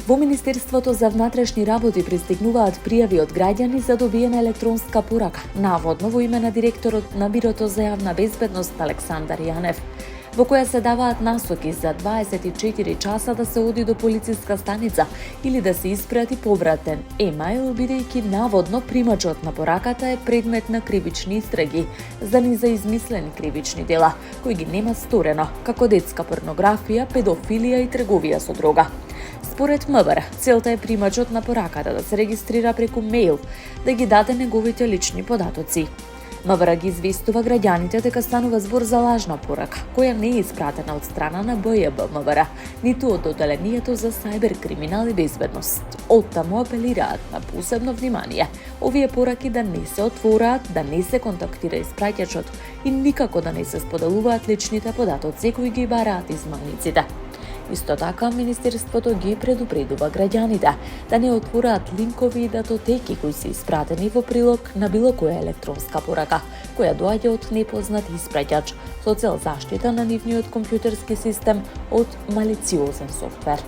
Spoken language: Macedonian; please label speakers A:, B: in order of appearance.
A: Во Министерството за внатрешни работи пристигнуваат пријави од граѓани за добиена електронска порака, наводно во име на директорот на Бирото за јавна безбедност Александар Јанев, во која се даваат насоки за 24 часа да се оди до полициска станица или да се испрати повратен емаил, бидејќи наводно примачот на пораката е предмет на кривични истраги за низа измислени кривични дела, кои ги нема сторено, како детска порнографија, педофилија и трговија со дрога. Според МВР, целта е примачот на пораката да се регистрира преку мејл, да ги даде неговите лични податоци. МВР ги известува граѓаните дека станува збор за лажна порака, која не е испратена од страна на БЈБ МВР, ниту од Оделението за сајбер криминал и безбедност. Оттаму апелираат на посебно внимание овие пораки да не се отвораат, да не се контактира испраќачот и никако да не се споделуваат личните податоци кои ги бараат измамниците. Исто така, Министерството ги предупредува граѓаните да не отвораат линкови и датотеки кои се испратени во прилог на било која електронска порака, која доаѓа од непознат испраќач, со цел заштита на нивниот компјутерски систем од малициозен софтвер.